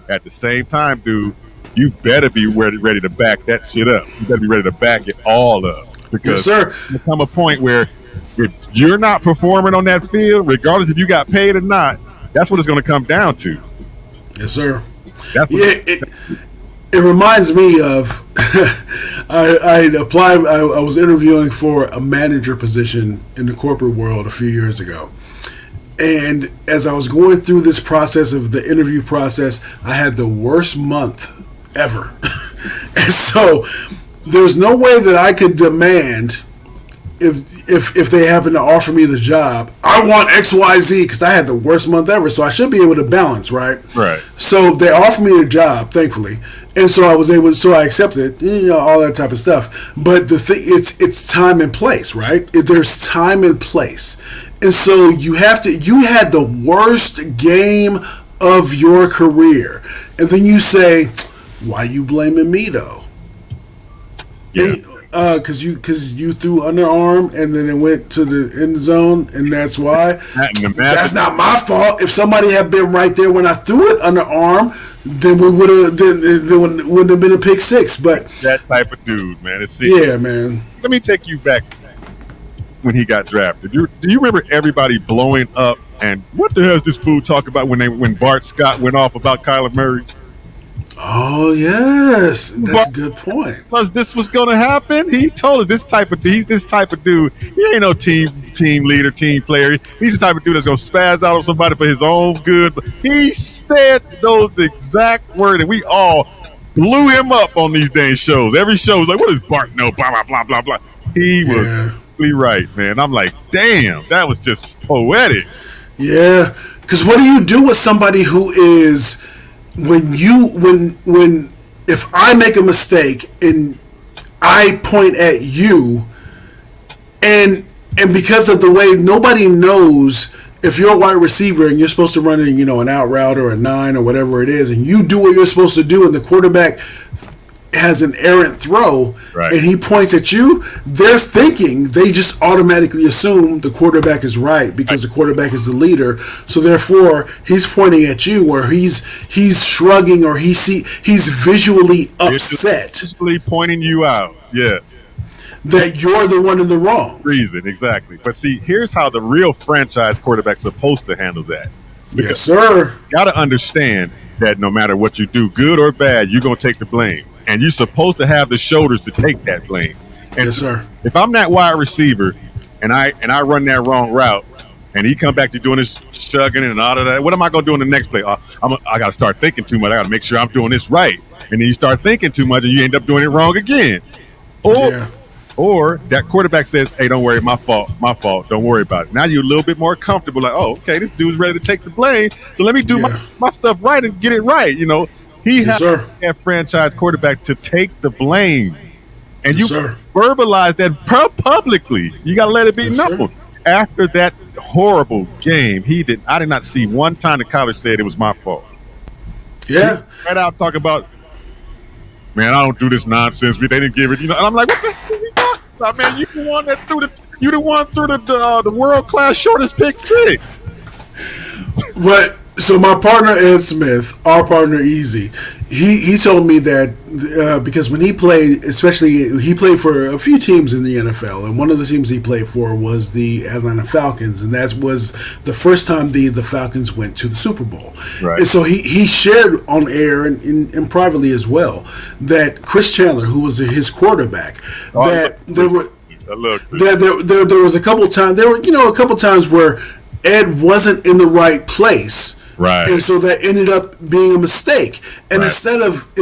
at the same time, dude, you better be ready to back that shit up. You better be ready to back it all up, because there come a point where if you're not performing on that field, regardless if you got paid or not, that's what it's going to come down to. Yes, sir. It reminds me of I was interviewing for a manager position in the corporate world a few years ago. And as I was going through this process of the interview process, I had the worst month ever. And so there's no way that I could demand, if they happen to offer me the job, I want XYZ, because I had the worst month ever, so I should be able to balance, right? Right. So they offered me the job, thankfully, and so I accepted, all that type of stuff. But the thing, it's time and place, right? There's time and place, and so you had the worst game of your career, and then you say, "Why you blaming me though?" Yeah. Because you threw underarm and then it went to the end zone, and that's why. That's not my fault. If somebody had been right there when I threw it underarm, then we would have. There wouldn't have been a pick six. But that type of dude, man. Man. Let me take you back when he got drafted. Do you remember everybody blowing up? And what the hell is this fool talk about when Bart Scott went off about Kyler Murray? Oh yes, that's a good point. Because this was going to happen. He told us he's this type of dude. He ain't no team leader, team player. He's the type of dude that's going to spaz out on somebody for his own good. But he said those exact words, and we all blew him up on these dang shows. Every show was like, "What does Bart know?" Blah blah blah blah blah. He was completely right, man. I'm like, damn, that was just poetic. Yeah, because what do you do with somebody who is if I make a mistake and I point at you, and because of the way nobody knows if you're a wide receiver and you're supposed to run an out route or a 9 or whatever it is, and you do what you're supposed to do, and the quarterback has an errant throw, Right. and he points at you, they're thinking, they just automatically assume the quarterback is right because the quarterback is the leader. So therefore, he's pointing at you, or he's shrugging, or he's visually upset Visually pointing you out. Yes. that you're the one in the wrong. Reason, exactly. But see, here's how the real franchise quarterback's supposed to handle that. Yes, sir. You got to understand that no matter what you do, good or bad, you're going to take the blame. And you're supposed to have the shoulders to take that blame. And Yes, sir. if I'm that wide receiver and I run that wrong route and he come back to doing this shugging and all of that, what am I going to do in the next play? I got to start thinking too much. I got to make sure I'm doing this right. And then you start thinking too much and you end up doing it wrong again. Or that quarterback says, hey, don't worry, my fault, don't worry about it. Now you're a little bit more comfortable, like, oh, okay, this dude's ready to take the blame, so let me do my stuff right and get it right. You know, he has that franchise quarterback to take the blame. And you verbalize that publicly. You got to let it be known. After that horrible game, I did not see one time the college said it was my fault. Yeah. Right out talking about, man, I don't do this nonsense. They didn't give it, And I'm like, what the hell is he talking about, man? You the one that threw the world-class shortest pick six. But so my partner Ed Smith, our partner Eazy, he told me that because when he played, especially he played for a few teams in the NFL, and one of the teams he played for was the Atlanta Falcons, and that was the first time the Falcons went to the Super Bowl. Right. And so he shared on air and privately as well that Chris Chandler, who was his quarterback, that there was a couple times a couple times where Ed wasn't in the right place. Right. And so that ended up being a mistake. And instead of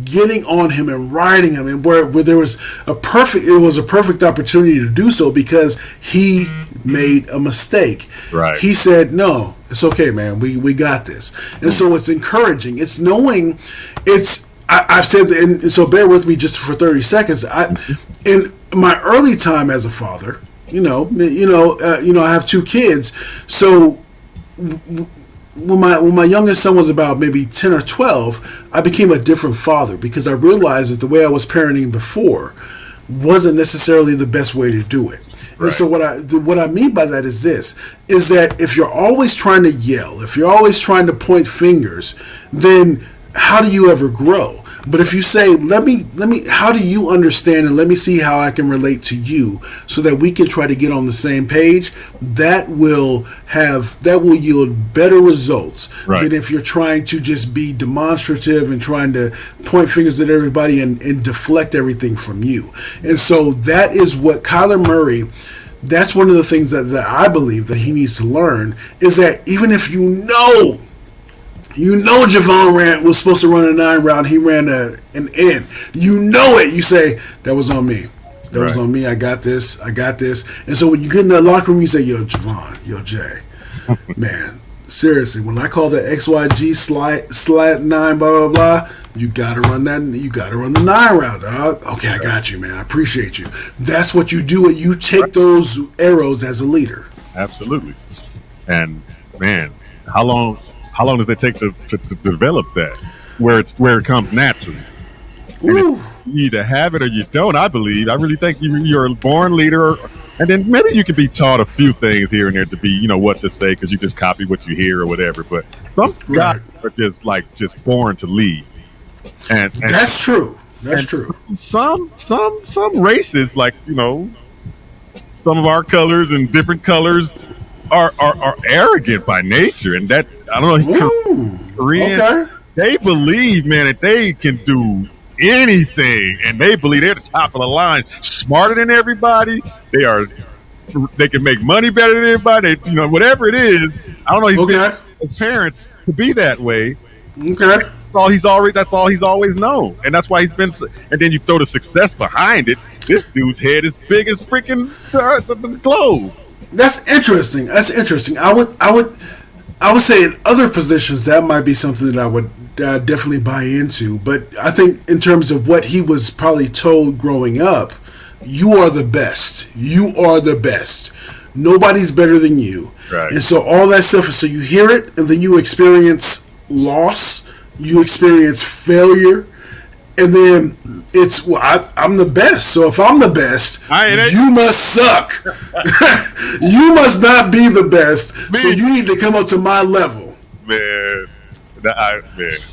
getting on him and riding him, and where there was a perfect opportunity to do so because he made a mistake. Right. He said, no, it's okay, man. We got this. And so it's encouraging. It's knowing I've said, and so bear with me just for 30 seconds. In my early time as a father, I have two kids. So when my youngest son was about maybe 10 or 12, I became a different father because I realized that the way I was parenting before wasn't necessarily the best way to do it. Right. And so what I mean by that is that if you're always trying to yell, if you're always trying to point fingers, then how do you ever grow? But if you say, let me, how do you understand, and let me see how I can relate to you so that we can try to get on the same page, that will yield better results than if you're trying to just be demonstrative and trying to point fingers at everybody and deflect everything from you. And so that is what Kyler Murray, that's one of the things that I believe that he needs to learn, is that even if Javon was supposed to run a 9 route. He ran an N. You say, that was on me. That was on me. I got this. And so when you get in the locker room, you say, yo, Javon, yo, Jay, man, seriously, when I call the XYG slat 9, blah, blah, blah, you got to run that. You got to run the 9 route, dog. Okay, I got you, man. I appreciate you. That's what you do. You take those arrows as a leader. Absolutely. And, man, how long does it take to develop that, where it comes naturally? You either have it or you don't. I really think you're a born leader, and then maybe you can be taught a few things here and there to be, what to say because you just copy what you hear or whatever. But some guys are just born to lead, and that's true. That's true. Some races, like some of our colors and different colors are arrogant by nature, and that I don't know. Koreans, they believe, man, that they can do anything, and they believe they're the top of the line, smarter than everybody. They can make money better than everybody. Whatever it is. I don't know. He's been his parents to be that way. Okay. That's all he's always known, and that's why he's been. And then you throw the success behind it. This dude's head is big as freaking the globe. That's interesting. I would say in other positions that might be something that I would definitely buy into. But I think in terms of what he was probably told growing up, you are the best. You are the best. Nobody's better than you. Right. And so all that stuff. So you hear it, and then you experience loss. You experience failure. And then it's, well, I'm the best. So if I'm the best, you must suck. You must not be the best. So you need to come up to my level. Man,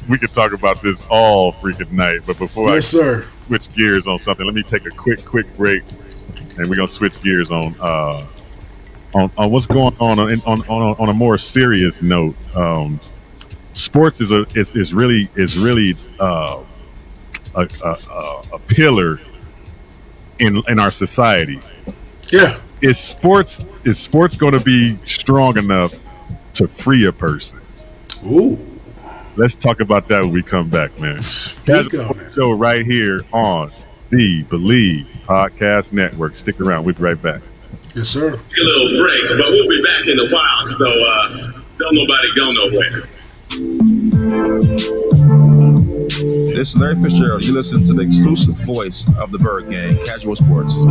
we could talk about this all freaking night. But before I switch gears on something, let me take a quick break, and we're gonna switch gears on what's going on a more serious note. Sports is really a pillar in our society. Yeah. Is sports going to be strong enough to free a person? Ooh. Let's talk about that when we come back, man. Speak on it. Show right here on the Bleav Podcast Network. Stick around. We'll be right back. Yes, sir. Take a little break, but we'll be back in a while, so don't nobody go nowhere. This is Larry Fitzgerald. You listen to the exclusive voice of the Bird Gang, Casual Sports.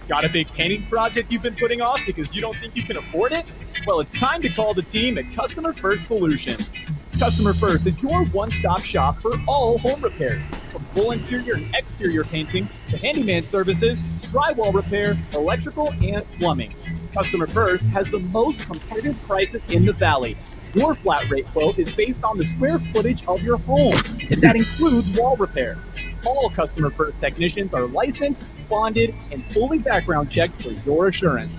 Got a big painting project you've been putting off because you don't think you can afford it? Well, it's time to call the team at Customer First Solutions. Customer First is your one-stop shop for all home repairs, from full interior and exterior painting to handyman services, drywall repair, electrical, and plumbing. Customer First has the most competitive prices in the Valley. Your flat rate quote is based on the square footage of your home, and that includes wall repair. All Customer First technicians are licensed, bonded, and fully background checked for your assurance.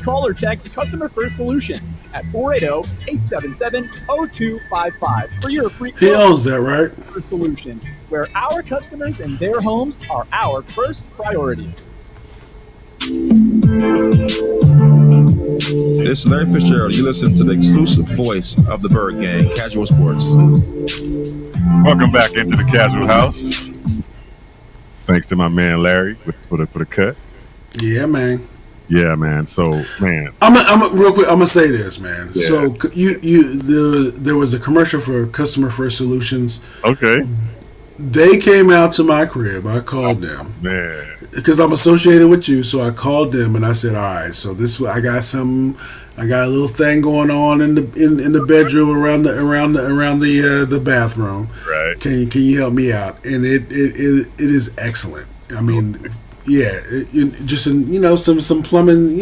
Call or text Customer First Solutions at 480-877-0255 for your free He owns that, right? First Solutions, where our customers and their homes are our first priority. This is Larry Fitzgerald. You listen to the exclusive voice of the Bird Gang, Casual Sports. Welcome back into the Casual House. Thanks to my man Larry for the cut. Yeah, man. Yeah, man. So, man, I'm real quick. I'm gonna say this, man. Yeah. So there was a commercial for Customer First Solutions. Okay. They came out to my crib. I called them, man, because I'm associated with you. So I called them and I said, "All right, so I got a little thing going on in the bedroom around the bathroom. Right? Can you help me out?" And it is excellent. I mean, yeah, some plumbing,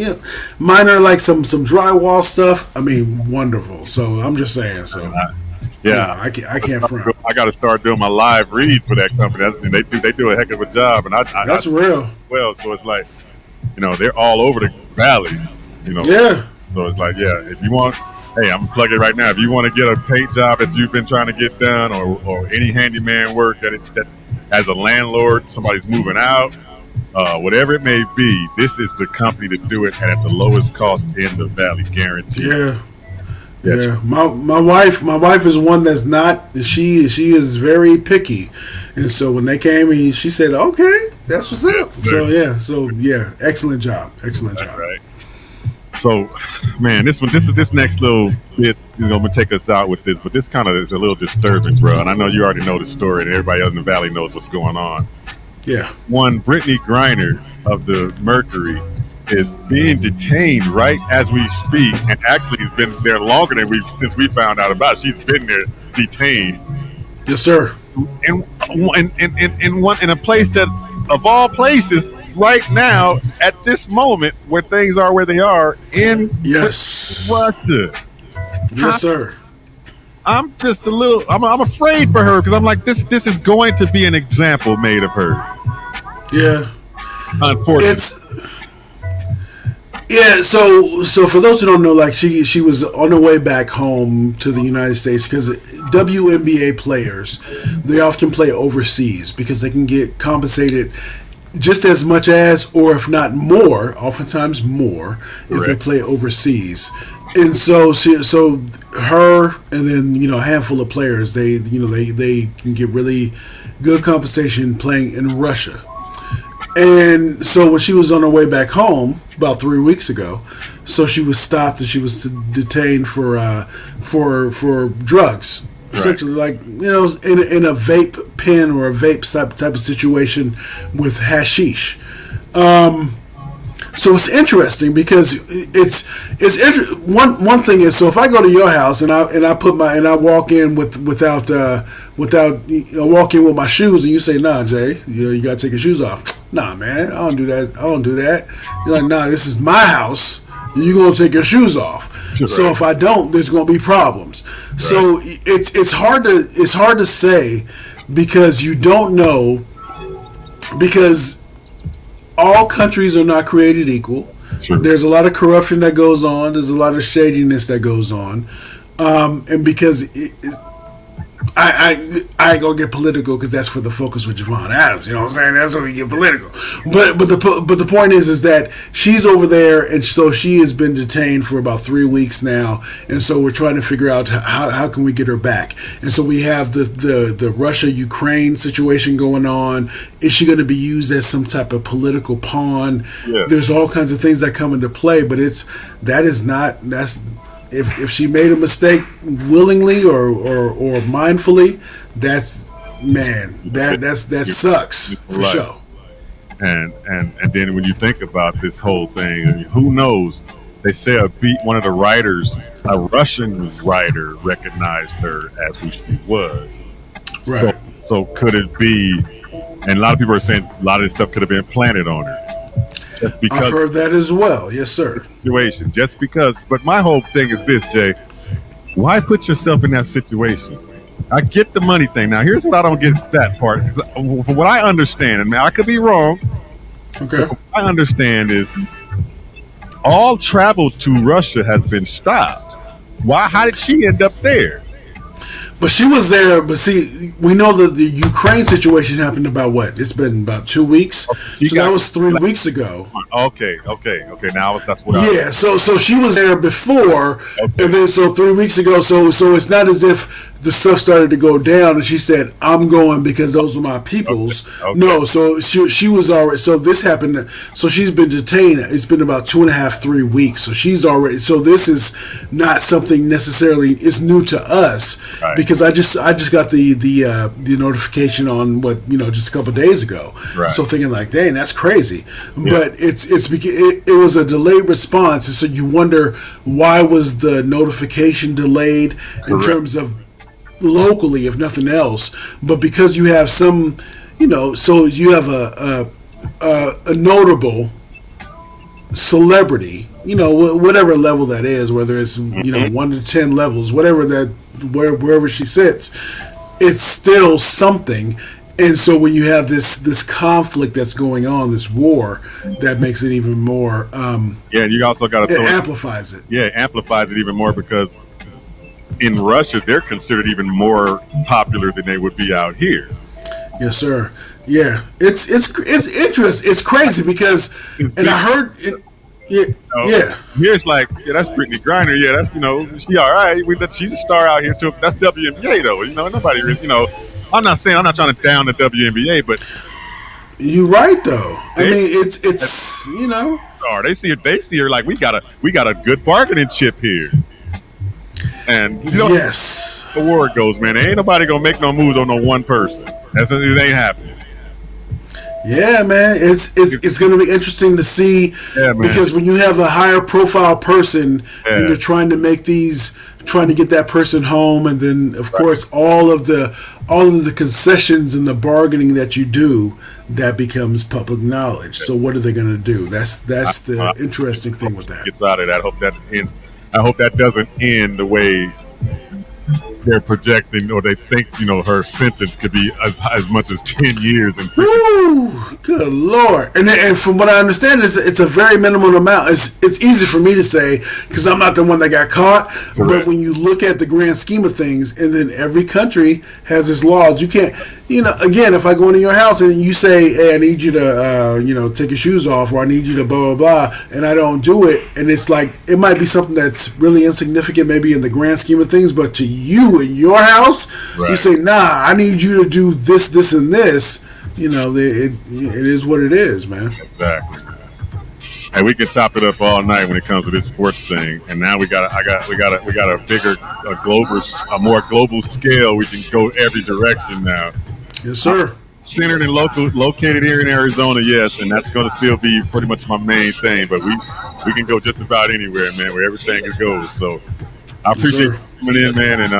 minor, like some drywall stuff. I mean, wonderful. So I'm just saying. So. Yeah, I can't front. I got to start doing my live reads for that company. They do a heck of a job, and that's real. Well, so it's like, they're all over the valley. Yeah. So it's like, yeah, if you want, hey, I'm gonna plug it right now. If you want to get a paint job that you've been trying to get done, or any handyman work that as a landlord, somebody's moving out, whatever it may be, this is the company to do it, and at the lowest cost in the valley, guaranteed. Yeah. Yeah, my wife is one that's not. She is very picky, and so when they came, she said, "Okay, that's what's up." So yeah, excellent job. Right. So, man, this next little bit, gonna take us out with this, but this kind of is a little disturbing, bro. And I know you already know the story, and everybody else in the valley knows what's going on. Yeah. One, Brittney Griner of the Mercury is being detained right as we speak, and actually has been there longer than since we found out about it. She's been there detained. Yes, sir. In a place that, of all places, right now at this moment where things are where they are in Russia. Yes, sir. I'm just a little. I'm afraid for her because I'm like this is going to be an example made of her. Yeah. Unfortunately. Yeah, so for those who don't know, like she was on her way back home to the United States because WNBA players, they often play overseas because they can get compensated just as much as, or if not more, oftentimes more, if they play overseas. And so her and then a handful of players, they can get really good compensation playing in Russia. And so when she was on her way back home about 3 weeks ago, so she was stopped and she was detained for drugs, essentially, like in a vape pen or a vape type of situation with hashish. So it's interesting because one thing is, so if I go to your house and I walk in without walk in with my shoes, and you say, nah, Jay, you gotta take your shoes off. Nah, man, I don't do that. You're like, nah, this is my house. You're gonna take your shoes off. Right. So if I don't, there's gonna be problems. Right. So it's hard to say because you don't know, because all countries are not created equal. Sure. There's a lot of corruption that goes on. There's a lot of shadiness that goes on, and because I ain't gonna get political because that's for the focus with Javon Adams. You know what I'm saying? That's when we get political. But the point is that she's over there, and so she has been detained for about 3 weeks now, and so we're trying to figure out how can we get her back. And so we have the Russia-Ukraine situation going on. Is she going to be used as some type of political pawn? Yeah. There's all kinds of things that come into play, but if she made a mistake willingly or mindfully, that sucks for sure. And then when you think about this whole thing, I mean, who knows? They say one of the writers, a Russian writer, recognized her as who she was. Right. So could it be? And a lot of people are saying a lot of this stuff could have been planted on her. Just because I've heard that as well. Yes, sir. Situation. Just because. But my whole thing is this, Jay. Why put yourself in that situation? I get the money thing. Now, here's what I don't get that part. From what I understand, and I could be wrong. Okay. What I understand is all travel to Russia has been stopped. Why? How did she end up there? But she was there. But see, we know that the Ukraine situation happened about what? It's been about 2 weeks. So that was 3 weeks ago. Okay. Now that's what. Yeah. So she was there before, and then so 3 weeks ago. So it's not as if the stuff started to go down, and she said, "I'm going because those are my peoples." Okay. No. So she was already. So this happened. So she's been detained. It's been about 2.5, 3 weeks. So she's already. So this is not something necessarily. It's new to us. Right. Because I just got the notification on just a couple of days ago. Right. So thinking like, dang, that's crazy. Yeah. But it's because it was a delayed response, and so you wonder why was the notification delayed in terms of locally, if nothing else. But because you have some, so you have a notable celebrity, whatever level that is, whether it's 1 to 10 levels, wherever she sits, it's still something. And so when you have this conflict that's going on, this war, that makes it even more. And you also got to. It amplifies it. Yeah, it amplifies it even more because in Russia they're considered even more popular than they would be out here. Yes, sir. Yeah, it's interesting. It's crazy because, I heard. Yeah. Here's like, that's Brittney Griner. Yeah, that's she all right. She's a star out here too. That's WNBA though. Nobody really. I'm not trying to down the WNBA, but you're right though. I mean, it's star. They see her like we got a good bargaining chip here. And yes, the war goes, man. Ain't nobody gonna make no moves on no one person. It ain't happening. Yeah, man, it's going to be interesting to see because when you have a higher profile person and you're trying to get that person home, and then of course all of the concessions and the bargaining that you do, that becomes public knowledge. So what are they going to do? That's the interesting thing with that. Gets out of that. I hope that ends. I hope that doesn't end the way they're projecting, or they think, her sentence could be as much as 10 years in prison. Woo! Good Lord. And from what I understand, it's a very minimal amount. It's easy for me to say because I'm not the one that got caught. Correct. But when you look at the grand scheme of things, and then every country has its laws, you can't, again, if I go into your house and you say, hey, I need you to, take your shoes off, or I need you to blah, blah, blah, and I don't do it, and it's like, it might be something that's really insignificant maybe in the grand scheme of things, but to you in your house, you say, nah, I need you to do this, this, and this. It is what it is, man. Exactly. Hey, we can chop it up all night when it comes to this sports thing, and now we got a bigger, a more global scale. We can go every direction now. Yes, sir. centered and located here in Arizona, yes, and that's going to still be pretty much my main thing. But we can go just about anywhere, man, where everything goes. So I appreciate you coming in, man, and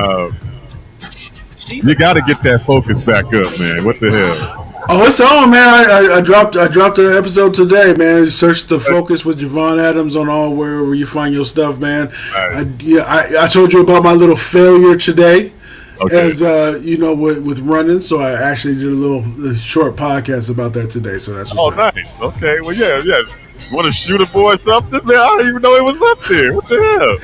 you got to get that focus back up, man. What the hell? Oh, it's on, man. I dropped an episode today, man. Search the focus with Javon Adams on all where you find your stuff, man. Nice. I told you about my little failure today. Okay. As with running, so I actually did a short podcast about that today. So that's what's up. Nice. Okay, well, yes. You want to shoot a boy something, man? I don't even know it was up there. What the hell?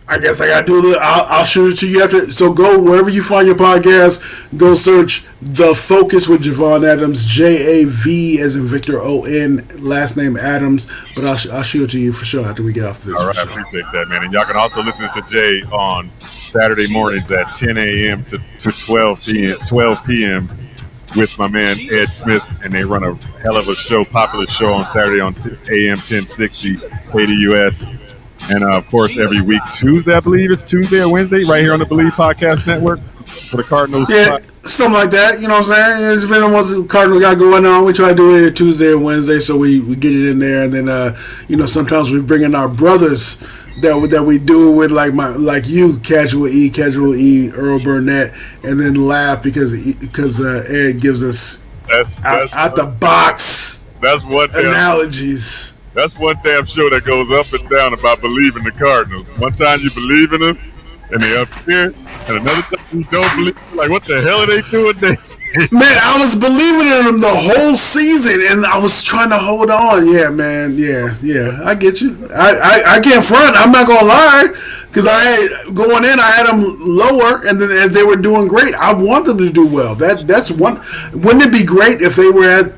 I guess I gotta do a little. I'll shoot it to you after. So go wherever you find your podcast. Go search The Focus with Javon Adams. JAV as in Victor ON, last name Adams. But I'll shoot it to you for sure after we get off this. All right, I appreciate that, man. And y'all can also listen to Jay on Saturday mornings at 10 a.m. to 12 p.m. with my man Ed Smith, and they run a hell of a show, popular show on Saturday on AM 1060 KDUS. And, of course, every week, Tuesday, I believe it's Tuesday or Wednesday, right here on the bleav Podcast Network for the Cardinals. Yeah, something like that, you know what I'm saying? It's been once the Cardinals got going on. We try to do it Tuesday or Wednesday, so we get it in there. And then, sometimes we bring in our brothers that we do with, like you, Casual E, Earl Burnett, and then laugh because Ed gives us out the box analogies. That's one damn show that goes up and down about believing the Cardinals. One time you believe in them, and they up here, and another time you don't believe. Like, what the hell are they doing there? Man, I was believing in them the whole season, and I was trying to hold on. Yeah, man. Yeah. I get you. I can't front. I'm not gonna lie, because going in, I had them lower, and then as they were doing great, I want them to do well. That's one. Wouldn't it be great if they were at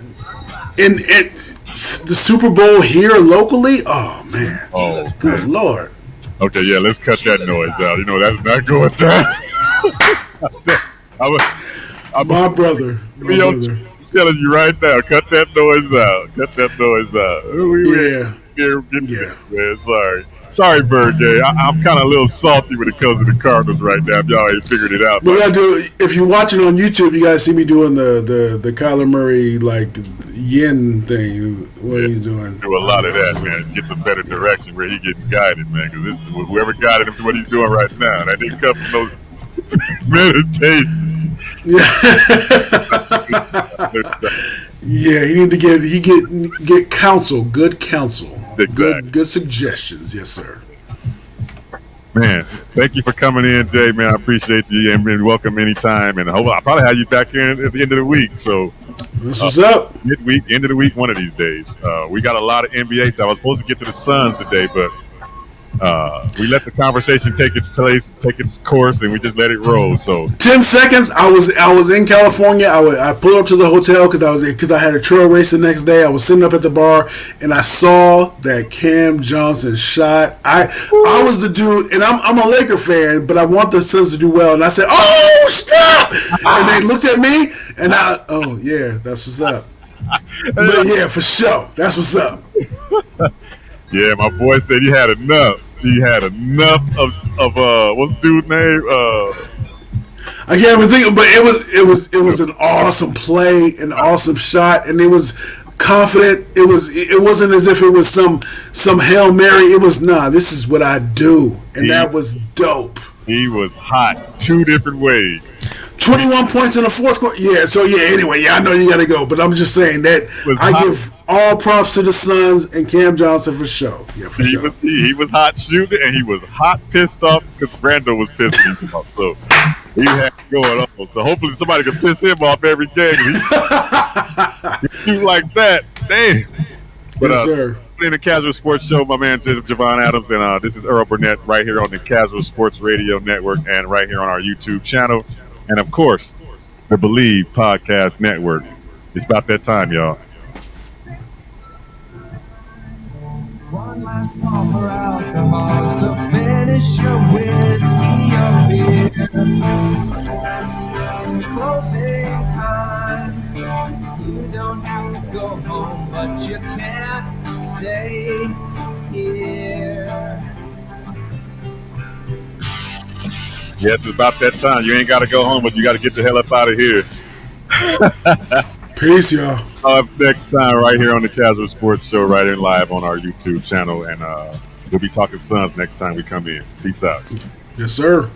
the Super Bowl here locally? Oh man! Oh, good Lord! Okay, yeah, let's cut that noise out. That's not going down. My brother. I'm telling you right now, cut that noise out. Man, sorry, Bird Gang. I'm kind of a little salty when it comes to the Cardinals right now. If y'all ain't figured it out. But if you're watching on YouTube, you guys see me doing the Kyler Murray yin thing. What are you doing? Do a lot of that, man. Get some better direction where he getting guided, man. Because this is whoever guided him to what he's doing right now. And I didn't come from no meditation. Yeah, he need to get counsel, good counsel. Exactly. Good suggestions, yes, sir. Man, thank you for coming in, Jay. Man, I appreciate you and welcome anytime. And I'll probably have you back here at the end of the week. So, that's what's up. End of the week, one of these days. We got a lot of NBA stuff. I was supposed to get to the Suns today, but we let the conversation take its place, take its course, and we just let it roll. So 10 seconds. I was in California. I pulled up to the hotel because I had a trail race the next day. I was sitting up at the bar and I saw that Cam Johnson shot. I was the dude, and I'm a Laker fan, but I want the Suns to do well. And I said, "Oh, stop!" And they looked at me, and oh yeah, that's what's up. But yeah, for sure, that's what's up. Yeah, my boy said he had enough. He had enough of what's the dude's name? I can't even think, but it was an awesome play, an awesome shot, and it was confident. It wasn't as if it was some Hail Mary. It was this is what I do, and that was dope. He was hot 2 different ways. 21 points in the fourth quarter. Yeah, so anyway, I know you got to go, but I'm just saying that I give all props to the Suns and Cam Johnson for sure. Yeah, for sure. He was hot shooting, and he was hot pissed off because Brando was pissing him off. So he had going on. So hopefully somebody can piss him off every game. He shoot like that. Damn. But, yes, sir. In the Casual Sports Show, my man Javon Adams, and this is Earl Burnett right here on the Casual Sports Radio Network and right here on our YouTube channel. And, of course, the bleav Podcast Network. It's about that time, y'all. One last call for alcohol, so finish your whiskey or beer. Closing time. You don't have to go home, but you can't stay here. Yes, it's about that time. You ain't got to go home, but you got to get the hell up out of here. Peace, y'all. Up next time, right here on the Casual Sports Show, right here live on our YouTube channel, and we'll be talking Suns next time we come in. Peace out. Yes, sir.